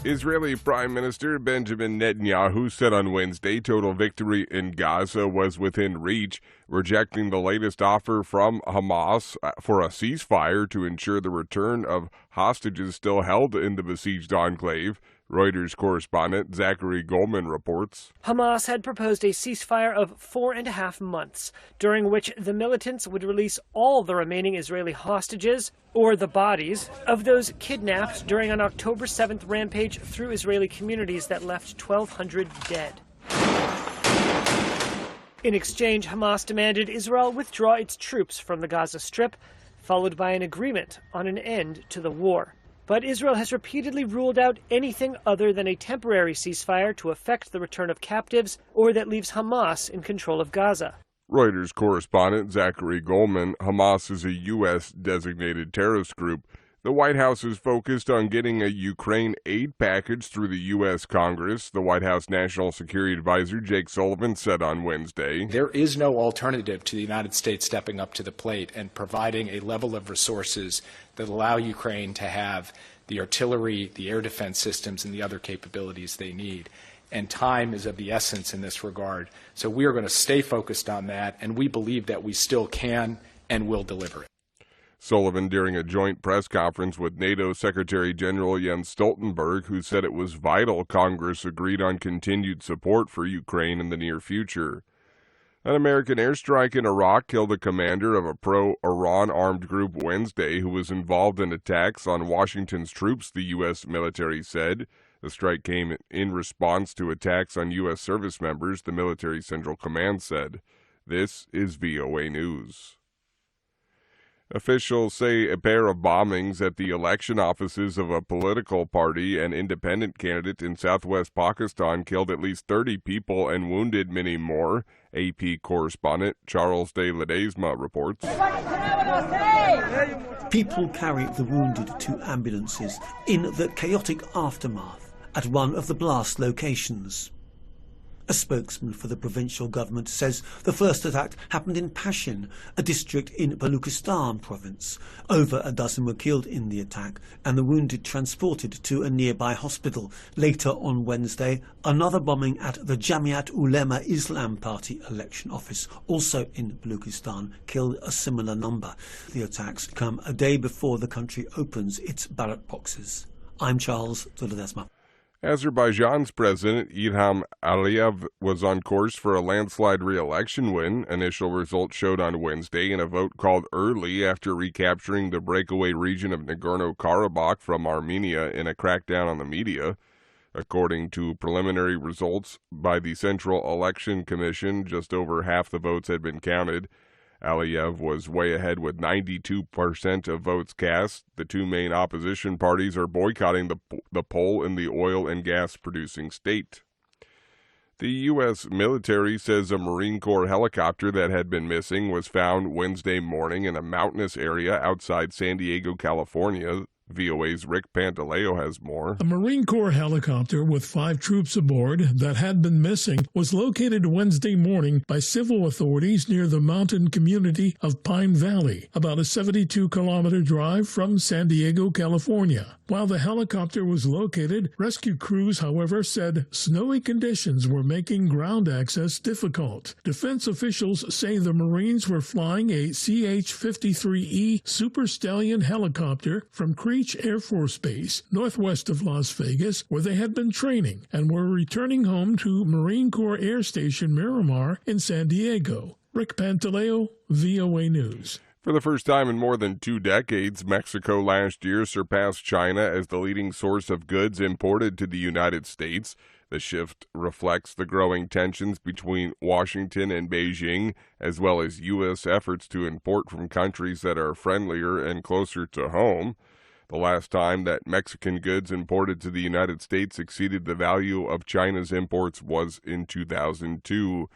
Israeli Prime Minister Benjamin Netanyahu said on Wednesday total victory in Gaza was within reach, rejecting the latest offer from Hamas for a ceasefire to ensure the return of hostages still held in the besieged enclave. Reuters correspondent Zachary Goldman reports. Hamas had proposed a ceasefire of 4.5 months, during which the militants would release all the remaining Israeli hostages, or the bodies, of those kidnapped during an October 7th rampage through Israeli communities that left 1,200 dead. In exchange, Hamas demanded Israel withdraw its troops from the Gaza Strip, followed by an agreement on an end to the war. But Israel has repeatedly ruled out anything other than a temporary ceasefire to effect the return of captives or that leaves Hamas in control of Gaza. Reuters correspondent Zachary Goldman. Hamas is a U.S. designated terrorist group. The White House is focused on getting a Ukraine aid package through the U.S. Congress, the White House National Security Advisor Jake Sullivan said on Wednesday. There is no alternative to the United States stepping up to the plate and providing a level of resources that allow Ukraine to have the artillery, the air defense systems, and the other capabilities they need. And time is of the essence in this regard. So we are going to stay focused on that, and we believe that we still can and will deliver it. Sullivan during a joint press conference with NATO Secretary General Jens Stoltenberg, who said it was vital Congress agreed on continued support for Ukraine in the near future. An American airstrike in Iraq killed a commander of a pro-Iran armed group Wednesday who was involved in attacks on Washington's troops, the U.S. military said. The strike came in response to attacks on U.S. service members, the military central command said. This is VOA News. Officials say a pair of bombings at the election offices of a political party and independent candidate in southwest Pakistan killed at least 30 people and wounded many more. AP correspondent Charles de Ledesma reports. People carry the wounded to ambulances in the chaotic aftermath at one of the blast locations. A spokesman for the provincial government says the first attack happened in Pashin, a district in Baluchistan province. Over a dozen were killed in the attack and the wounded transported to a nearby hospital. Later on Wednesday, another bombing at the Jamiat Ulema Islam Party election office, also in Baluchistan, killed a similar number. The attacks come a day before the country opens its ballot boxes. I'm Charles de Ledesma. Azerbaijan's president Ilham Aliyev was on course for a landslide re-election win. Initial results showed on Wednesday in a vote called early after recapturing the breakaway region of Nagorno-Karabakh from Armenia in a crackdown on the media. According to preliminary results by the Central Election Commission, just over half the votes had been counted. Aliyev was way ahead with 92% of votes cast. The two main opposition parties are boycotting the poll in the oil and gas producing state. The U.S. military says a Marine Corps helicopter that had been missing was found Wednesday morning in a mountainous area outside San Diego, California. VOA's Rick Pantaleo has more. A Marine Corps helicopter with 5 troops aboard that had been missing was located Wednesday morning by civil authorities near the mountain community of Pine Valley, about a 72-kilometer drive from San Diego, California. While the helicopter was located, rescue crews, however, said snowy conditions were making ground access difficult. Defense officials say the Marines were flying a CH-53E Super Stallion helicopter from Creech Air Force Base, northwest of Las Vegas, where they had been training, and were returning home to Marine Corps Air Station Miramar in San Diego. Rick Pantaleo, VOA News. For the first time in more than 2 decades, Mexico last year surpassed China as the leading source of goods imported to the United States. The shift reflects the growing tensions between Washington and Beijing, as well as U.S. efforts to import from countries that are friendlier and closer to home. The last time that Mexican goods imported to the United States exceeded the value of China's imports was in 2002.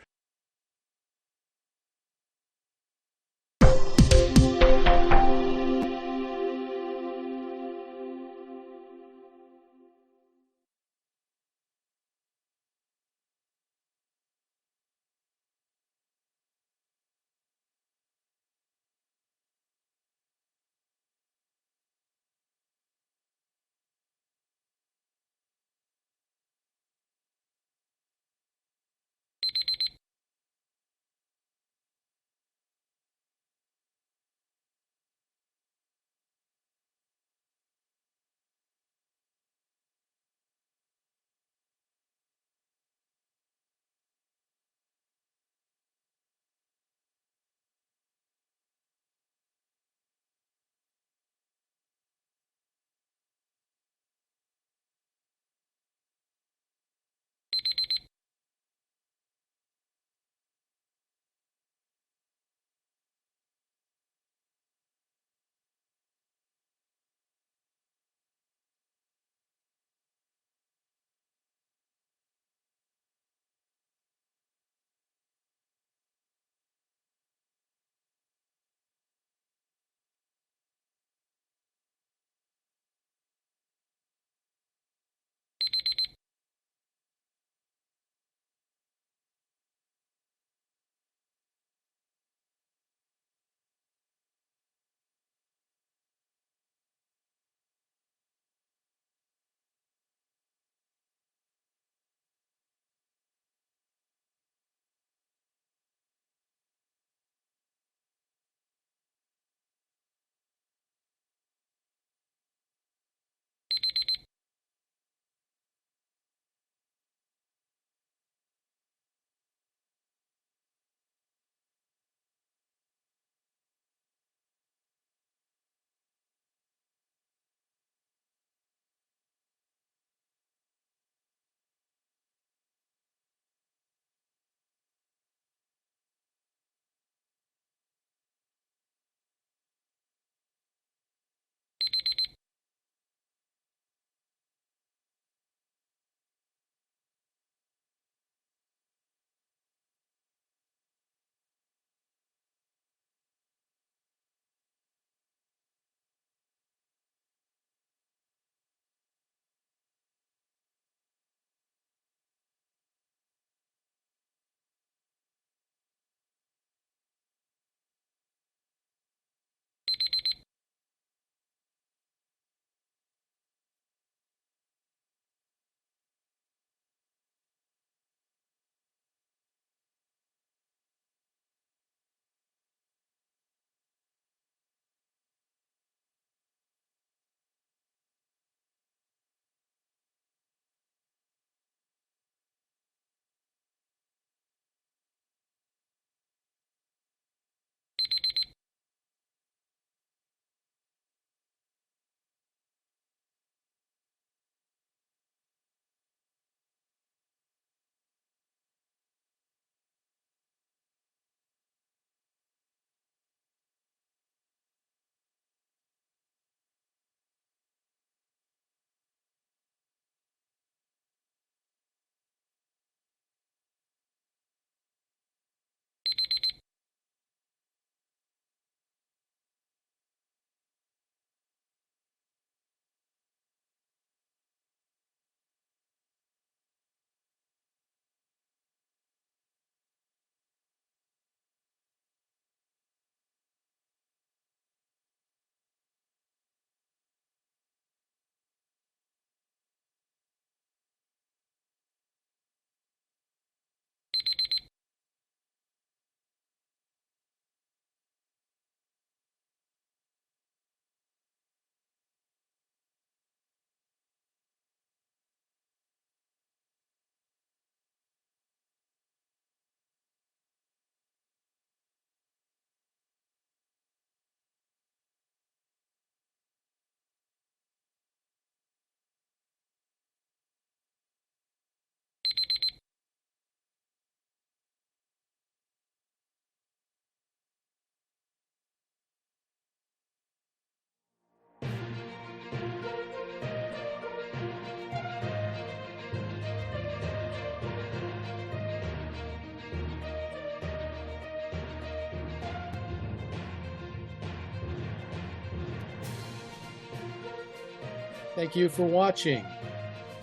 Thank you for watching.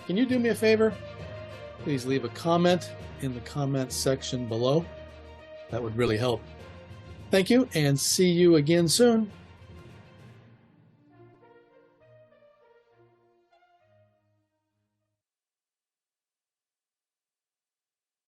Can you do me a favor? Please leave a comment in the comments section below. That would really help. Thank you, and see you again soon.